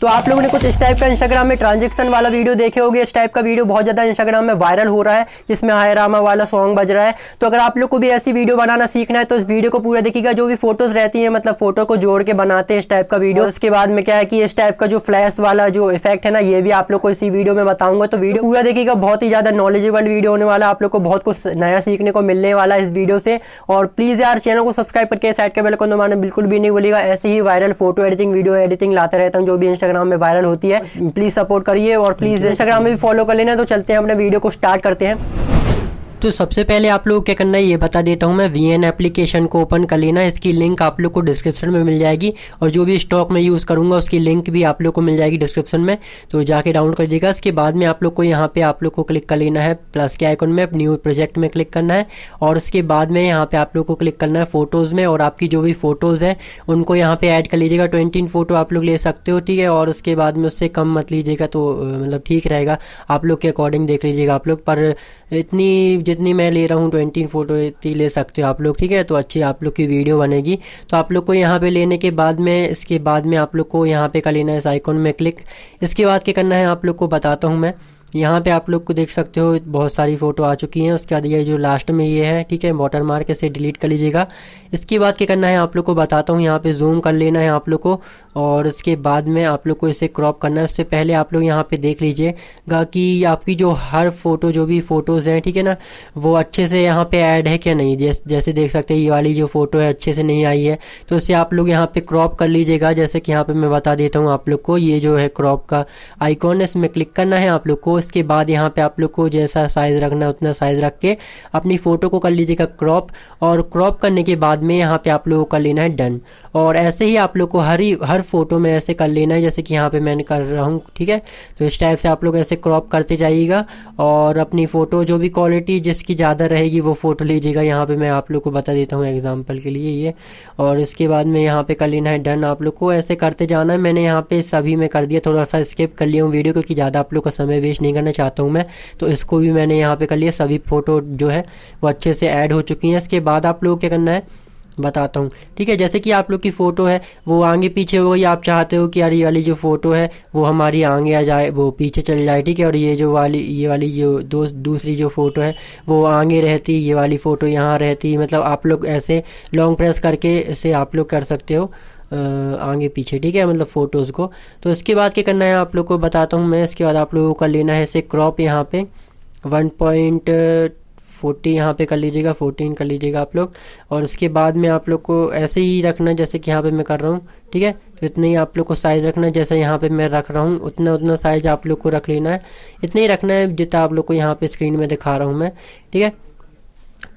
तो आप लोगों ने कुछ इस टाइप का इंस्टाग्राम में ट्रांजेक्शन वाला वीडियो देखे होंगे। इस टाइप का वीडियो बहुत ज़्यादा इंस्टाग्राम में वायरल हो रहा है, जिसमें हाय रामा वाला सॉन्ग बज रहा है। तो अगर आप लोग को भी ऐसी वीडियो बनाना सीखना है तो इस वीडियो को पूरा देखिएगा। जो भी फोटोज रहती है, मतलब फोटो को जोड़ के बनाते हैं इस टाइप का वीडियो। उसके बाद में क्या है कि इस टाइप का जो फ्लैश वाला जो इफेक्ट है ना, ये भी आप लोग को इसी वीडियो में बताऊंगा। तो वीडियो पूरा देखिएगा, बहुत ही ज़्यादा नॉलेजेबल वीडियो होने वाला है। आप लोग को बहुत कुछ नया सीखने को मिलने वाला है इस वीडियो से। और प्लीज़ यार चैनल को सब्सक्राइब करके साइड के बेल आइकन दबाना बिल्कुल भी नहीं भूलिएगा। ऐसे ही viral photo editing, video editing लाते रहता हूँ जो भी इंस्टाग्राम में वायरल होती है। प्लीज़ सपोर्ट करिए और प्लीज़ इंस्टाग्राम में भी फॉलो कर लेना। तो चलते हैं अपने वीडियो को स्टार्ट करते हैं। तो सबसे पहले आप लोग क्या करना है ये बता देता हूँ मैं। VN एप्लीकेशन को ओपन कर लेना। इसकी लिंक आप लोग को डिस्क्रिप्शन में मिल जाएगी और जो भी स्टॉक में यूज़ करूँगा उसकी लिंक भी आप लोग को मिल जाएगी डिस्क्रिप्शन में। तो जाके डाउनलोड कर दीजिएगा। इसके बाद में आप लोग को यहाँ पे आप लोग को क्लिक कर लेना है प्लस के आइकन में, न्यू प्रोजेक्ट में क्लिक करना है। और उसके बाद में यहाँ पे आप लोग को क्लिक करना है फोटोज़ में, और आपकी जो भी फोटोज़ हैं उनको यहाँ पे ऐड कर लीजिएगा। 20 फोटो आप लोग ले सकते हो, ठीक है। और उसके बाद में उससे कम मत लीजिएगा, तो मतलब ठीक रहेगा, आप लोग के अकॉर्डिंग देख लीजिएगा आप लोग। पर इतनी जितनी मैं ले रहा हूँ 20 फोटो इतनी ले सकते हो आप लोग, ठीक है। तो अच्छी आप लोग की वीडियो बनेगी। तो आप लोग को यहाँ पे लेने के बाद में, इसके बाद में आप लोग को यहाँ पे कर लेना है इस आइकॉन में क्लिक। इसके बाद क्या करना है आप लोग को बताता हूँ मैं। यहाँ पे आप लोग को देख सकते हो बहुत सारी फ़ोटो आ चुकी हैं। उसके बाद ये जो लास्ट में ये है, ठीक है, वाटर मार्क से डिलीट कर लीजिएगा। इसके बाद क्या करना है आप लोग को बताता हूँ। यहाँ पे जूम कर लेना है आप लोग को और उसके बाद में आप लोग को इसे क्रॉप करना है। उससे पहले आप लोग यहाँ पे देख लीजिएगा कि आपकी जो हर फोटो, जो भी फ़ोटोज़ हैं, ठीक है ना, वो अच्छे से यहाँ पे ऐड है क्या नहीं। जैसे देख सकते हैं ये वाली जो फ़ोटो है अच्छे से नहीं आई है, तो इसे आप लोग यहाँ पे क्रॉप कर लीजिएगा। जैसे कि यहाँ पे मैं बता देता हूँ आप लोग को, ये जो है क्रॉप का आइकॉन है, इसमें क्लिक करना है आप लोग को। इसके बाद यहाँ पे आप लोग को जैसा साइज़ रखना है उतना साइज़ रख के अपनी फ़ोटो को कर लीजिएगा क्रॉप। और क्रॉप करने के बाद में यहाँ पे आप लोगों को कर लेना है डन। और ऐसे ही आप लोग को हर फोटो में ऐसे कर लेना है जैसे कि यहाँ पे मैंने कर रहा हूँ, ठीक है। तो इस टाइप से आप लोग ऐसे क्रॉप करते जाइएगा और अपनी फ़ोटो जो भी क्वालिटी जिसकी ज़्यादा रहेगी वो फ़ोटो लीजिएगा। यहाँ पे मैं आप लोग को बता देता हूँ एग्जांपल के लिए ये। और इसके बाद में यहाँ पे कर लेना है डन। आप लोग को ऐसे करते जाना है। मैंने यहाँ पे सभी में कर दिया, थोड़ा सा स्किप कर लिया हूँ वीडियो क्योंकि ज़्यादा आप लोग का समय वेस्ट नहीं करना चाहता हूँ मैं। तो इसको भी मैंने यहाँ पे कर लिया। सभी फ़ोटो जो है वो अच्छे से ऐड हो चुकी हैं। इसके बाद आप लोग क्या करना है बताता हूँ, ठीक है। जैसे कि आप लोग की फ़ोटो है वो आगे पीछे हो गई, आप चाहते हो कि यार ये वाली जो फ़ोटो है वो हमारी आगे आ जाए, वो पीछे चल जाए, ठीक है। और ये वाली जो दूसरी जो फ़ोटो है वो आगे रहती, ये वाली फ़ोटो यहाँ रहती। मतलब आप लोग ऐसे लॉन्ग प्रेस करके इसे आप लोग कर सकते हो आगे पीछे, ठीक है, मतलब फ़ोटोज़ को। तो इसके बाद क्या करना है आप लोग को बताता हूँ मैं। इसके बाद आप लोगों को कर लेना है इसे क्रॉप। यहाँ पे 1.40 यहाँ पे कर लीजिएगा, 14 कर लीजिएगा आप लोग। और उसके बाद में आप लोग को ऐसे ही रखना है जैसे कि यहाँ पे मैं कर रहा हूँ, ठीक है। तो इतना ही आप लोग को साइज़ रखना है, जैसे यहाँ पे मैं रख रहा हूँ उतना साइज़ आप लोग को रख लेना है। इतना ही रखना है जितना आप लोग को यहाँ पे स्क्रीन में दिखा रहा हूँ मैं, ठीक है।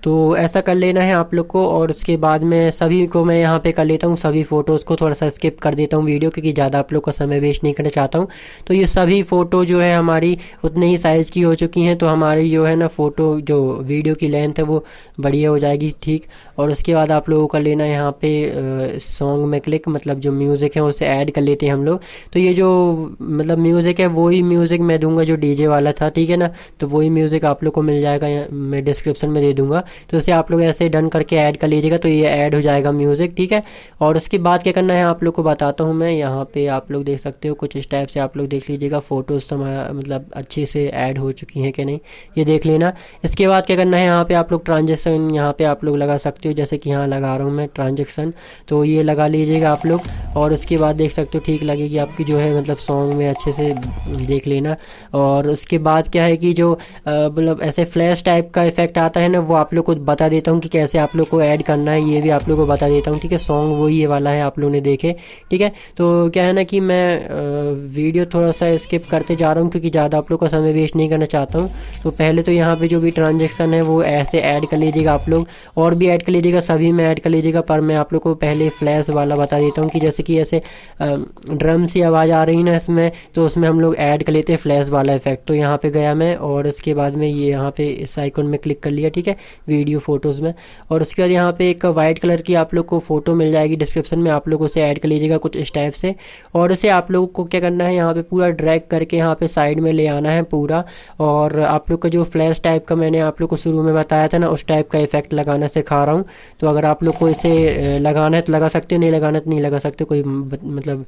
तो ऐसा कर लेना है आप लोग को। और उसके बाद में सभी को मैं यहाँ पे कर लेता हूँ, सभी फ़ोटोज़ को थोड़ा सा स्किप कर देता हूँ वीडियो क्योंकि ज़्यादा आप लोग का समय वेस्ट नहीं करना चाहता हूँ। तो ये सभी फ़ोटो जो है हमारी उतने ही साइज़ की हो चुकी हैं। तो हमारी जो है ना फ़ोटो, जो वीडियो की लेंथ है वो बढ़िया हो जाएगी, ठीक। और उसके बाद आप लोगों को कर लेना है यहाँ पे सॉन्ग में क्लिक, मतलब जो म्यूज़िक है उसे ऐड कर लेते हैं हम लोग। तो ये जो मतलब म्यूज़िक है वही म्यूज़िक मैं दूंगा जो DJ वाला था, ठीक है ना। तो वही म्यूज़िक आप लोग को मिल जाएगा, मैं डिस्क्रिप्शन में दे दूँगा। तो इसे आप लोग ऐसे डन करके ऐड कर लीजिएगा, तो ये ऐड हो जाएगा म्यूज़िक, ठीक है। और उसके बाद क्या करना है आप लोग को बताता हूँ मैं। यहाँ पे आप लोग देख सकते हो कुछ इस टाइप से आप लोग देख लीजिएगा फ़ोटोज़ तो मतलब अच्छे से ऐड हो चुकी हैं कि नहीं ये देख लेना। इसके बाद क्या करना है यहाँ पे आप लोग ट्रांजेक्शन यहाँ पे आप लोग लगा सकते हो, जैसे कि यहाँ लगा रहा हूँ मैं ट्रांजेक्शन, तो ये लगा लीजिएगा आप लोग। और उसके बाद देख सकते हो ठीक लगेगी आपकी जो है, मतलब सॉन्ग में अच्छे से देख लेना। और उसके बाद क्या है कि जो मतलब ऐसे फ्लैश टाइप का इफेक्ट आता है ना, वो आप लोग को बता देता हूँ कि कैसे आप लोग को ऐड करना है, ये भी आप लोग को बता देता हूँ, ठीक है। सॉन्ग वही ये वाला है आप लोगों ने देखे, ठीक है। तो क्या है ना कि मैं वीडियो थोड़ा सा स्किप करते जा रहा हूँ क्योंकि ज़्यादा आप लोग का समय वेस्ट नहीं करना चाहता हूँ। तो पहले तो यहाँ पे जो भी ट्रांजेक्शन है वो ऐसे ऐड कर लीजिएगा आप लोग, और भी ऐड कर लीजिएगा, सभी में ऐड कर लीजिएगा। पर मैं आप लोग को पहले फ्लैश वाला बता देता हूँ कि जैसे कि ऐसे ड्रम सी आवाज़ आ रही ना इसमें, तो उसमें हम लोग ऐड कर लेते हैं फ्लैश वाला इफेक्ट। तो यहाँ पे गया मैं और इसके बाद में ये यहाँ पे इस आइकन में क्लिक कर लिया, ठीक है। वीडियो फोटोज़ में। और उसके बाद यहाँ पे एक वाइट कलर की आप लोग को फ़ोटो मिल जाएगी डिस्क्रिप्शन में, आप लोग उसे ऐड कर लीजिएगा कुछ इस टाइप से। और उसे आप लोगों को क्या करना है, यहाँ पे पूरा ड्रैग करके यहाँ पे साइड में ले आना है पूरा। और आप लोग का जो फ्लैश टाइप का मैंने आप लोग को शुरू में बताया था ना, उस टाइप का इफेक्ट लगाना सिखा रहा हूँ। तो अगर आप लोग को इसे लगाना है तो लगा सकते हो, नहीं लगाना है तो नहीं लगा सकते, कोई मतलब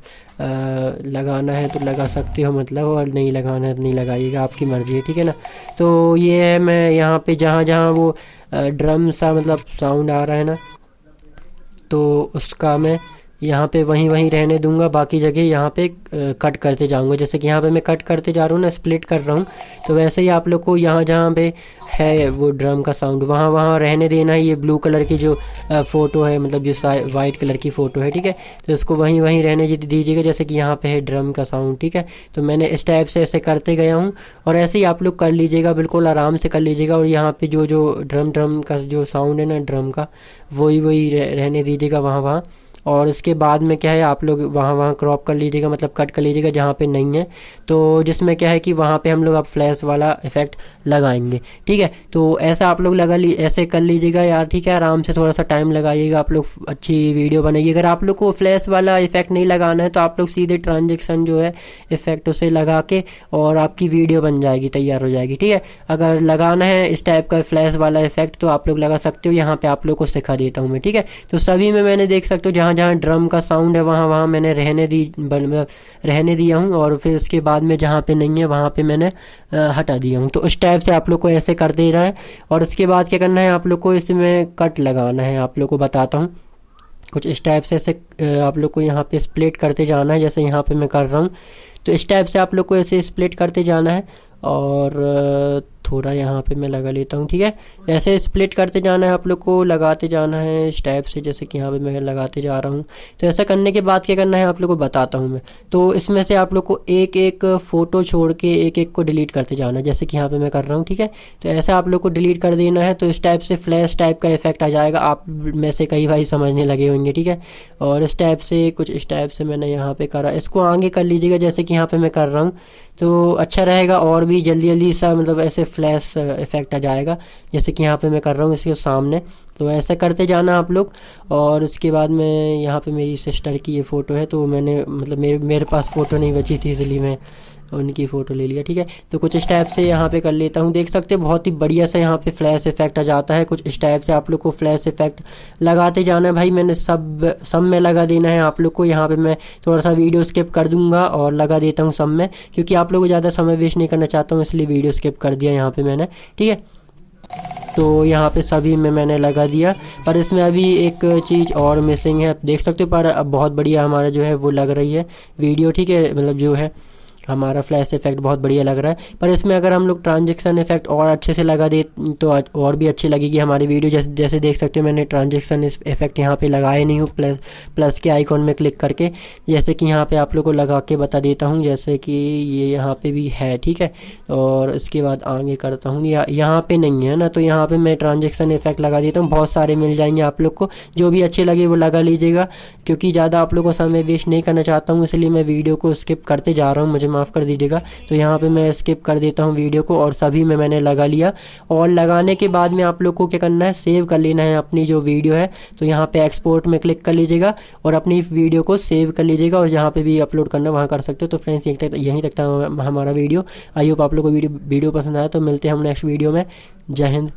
लगाना है तो लगा सकते हो मतलब, और नहीं लगाना है तो नहीं लगाइएगा, आपकी मर्ज़ी है, ठीक है ना। तो ये है, मैं यहाँ पे जहाँ जहाँ वो ड्रम सा मतलब साउंड आ रहा है ना, तो उसका मैं यहाँ पे वहीं वहीं रहने दूंगा, बाकी जगह यहाँ पे कट करते जाऊंगा। जैसे कि यहाँ पे मैं कट करते जा रहा हूँ ना, स्प्लिट कर रहा हूँ, तो वैसे ही आप लोग को यहाँ जहाँ पे है वो ड्रम का साउंड वहाँ वहाँ रहने देना है। ये ब्लू कलर की जो फ़ोटो है, मतलब जो वाइट कलर की फ़ोटो है, ठीक है, तो इसको वहीं वहीं रहने दीजिएगा, जैसे कि यहाँ पे है ड्रम का साउंड, ठीक है। तो मैंने इस टाइप से ऐसे करते गया हूँ, और ऐसे ही आप लोग कर लीजिएगा, बिल्कुल आराम से कर लीजिएगा। और यहाँ पे जो जो ड्रम का जो साउंड है ना ड्रम का, वही वही रहने दीजिएगा वहाँ वहाँ। और इसके बाद में क्या है, आप लोग वहाँ वहाँ क्रॉप कर लीजिएगा, मतलब कट कर लीजिएगा जहाँ पे नहीं है, तो जिसमें क्या है कि वहाँ पे हम लोग अब फ्लैश वाला इफेक्ट लगाएंगे, ठीक है। तो ऐसा आप लोग ऐसे कर लीजिएगा यार, ठीक है। आराम से थोड़ा सा टाइम लगाइएगा, आप लोग अच्छी वीडियो बनेगी। अगर आप लोग को फ्लैश वाला इफेक्ट नहीं लगाना है तो आप लोग सीधे ट्रांजेक्शन जो है इफेक्ट उसे लगा के और आपकी वीडियो बन जाएगी, तैयार हो जाएगी, ठीक है। अगर लगाना है इस टाइप का फ्लैश वाला इफेक्ट तो आप लोग लगा सकते हो, यहाँ पे आप लोग को सिखा देता हूँ मैं, ठीक है। तो सभी में मैंने देख सकते हो जहाँ जहाँ ड्रम का साउंड है वहाँ वहाँ मैंने रहने दिया हूँ, और फिर उसके बाद में जहाँ पे नहीं है वहाँ पे मैंने हटा दिया हूँ। तो उस टाइप से आप लोग को ऐसे कर देना है। और उसके बाद क्या करना है, आप लोग को इसमें कट लगाना है, आप लोग को बताता हूँ कुछ इस टाइप से। ऐसे आप लोग को यहाँ पे स्प्लिट करते जाना है, जैसे यहाँ पे मैं कर रहा हूँ। तो इस टाइप से आप लोग को ऐसे स्प्लिट करते जाना है, और थोड़ा यहाँ पे मैं लगा लेता हूँ, ठीक है। ऐसे स्प्लिट करते जाना है, आप लोग को लगाते जाना है इस टाइप से, जैसे कि यहाँ पे मैं लगाते जा रहा हूँ। तो ऐसा करने के बाद क्या करना है आप लोग को बताता हूँ मैं। तो इसमें से आप लोग को एक एक फ़ोटो छोड़ के एक एक को डिलीट करते जाना है, जैसे कि यहाँ पे मैं कर रहा हूँ, ठीक है। तो ऐसा आप लोग को डिलीट कर देना है, तो इस टाइप से फ्लैश टाइप का इफेक्ट आ जाएगा। आप में से कई भाई समझने लगे होंगे, ठीक है। और इस टाइप से कुछ इस टाइप से मैंने यहाँ पे करा, इसको आगे कर लीजिएगा जैसे कि यहाँ पे मैं कर रहा हूँ, तो अच्छा रहेगा। और भी जल्दी जल्दी सा मतलब ऐसे फ्लैश इफेक्ट आ जाएगा, जैसे कि यहाँ पे मैं कर रहा हूँ इसके सामने। तो ऐसा करते जाना आप लोग। और उसके बाद में यहाँ पे मेरी सिस्टर की ये फ़ोटो है, तो मैंने मतलब मेरे पास फ़ोटो नहीं बची थी, इसलिए मैं उनकी फ़ोटो ले लिया, ठीक है। तो कुछ इस टाइप से यहाँ पे कर लेता हूँ, देख सकते हो बहुत ही बढ़िया से यहाँ पे फ्लैश इफेक्ट आ जाता है। कुछ इस टाइप से आप लोग को फ्लैश इफेक्ट लगाते जाना है भाई, मैंने सब में लगा देना है आप लोग को। यहाँ पे मैं थोड़ा सा वीडियो स्किप कर दूंगा और लगा देता हूँ सब में, क्योंकि आप लोग को ज़्यादा समय वेस्ट नहीं करना चाहता हूँ, इसलिए वीडियो स्किप कर दिया यहाँ पे मैंने, ठीक है। तो यहाँ पे सभी में मैंने लगा दिया, पर इसमें अभी एक चीज़ और मिसिंग है, देख सकते हो। पर अब बहुत बढ़िया हमारा जो है वो लग रही है वीडियो, ठीक है। मतलब जो है हमारा फ्लैश इफेक्ट बहुत बढ़िया लग रहा है। पर इसमें अगर हम लोग ट्रांजेक्शन इफेक्ट और अच्छे से लगा दे तो और भी अच्छी लगेगी हमारी वीडियो। जैसे देख सकते हो मैंने ट्रांजेक्शन इफेक्ट यहाँ पे लगाए नहीं हूँ, प्लस के आइकॉन में क्लिक करके, जैसे कि यहाँ पे आप लोग को लगा के बता देता हूँ, जैसे कि ये यहाँ पे भी है, ठीक है। और इसके बाद आगे करता हूँ, यहाँ पे नहीं है ना, तो यहाँ पे मैं ट्रांजेक्शन इफेक्ट लगा देता हूँ। बहुत सारे मिल जाएंगे आप लोग को, जो भी अच्छे लगे वो लगा लीजिएगा, क्योंकि ज़्यादा आप लोग को समय वेस्ट नहीं करना चाहता हूँ, इसलिए मैं वीडियो को स्किप करते जा रहा हूँ, मुझे माफ़ कर दीजिएगा। तो यहाँ पे मैं स्किप कर देता हूँ वीडियो को, और सभी में मैंने लगा लिया। और लगाने के बाद में आप लोग को क्या करना है, सेव कर लेना है अपनी जो वीडियो है। तो यहाँ पे एक्सपोर्ट में क्लिक कर लीजिएगा और अपनी वीडियो को सेव कर लीजिएगा, और जहाँ पे भी अपलोड करना वहाँ कर सकते हो। तो फ्रेंड्स यहीं तक था हमारा वीडियो। आई होप आप लोग को वीडियो पसंद आया। तो मिलते हैं हम नेक्स्ट वीडियो में। जय हिंद।